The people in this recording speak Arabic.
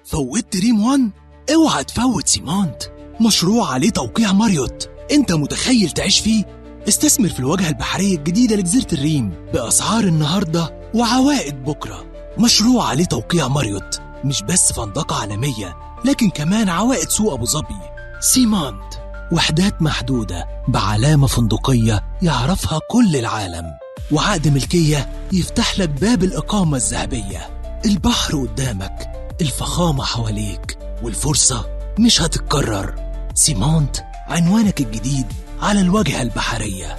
فوت دريم 1؟ اوعى تفوت سيمونت، مشروع عليه توقيع ماريوت. انت متخيل تعيش فيه؟ استثمر في الواجهة البحرية الجديدة لجزيرة الريم بأسعار النهاردة وعوائد بكرة. مشروع عليه توقيع ماريوت مش بس فندقة عالمية، لكن كمان عوائد سوق أبو ظبي. سيمونت، وحدات محدودة بعلامة فندقية يعرفها كل العالم، وعقد ملكية يفتح لك باب الإقامة الذهبية. البحر قدامك، الفخامة حواليك، والفرصة مش هتتكرر. سيمونت، عنوانك الجديد على الواجهة البحرية.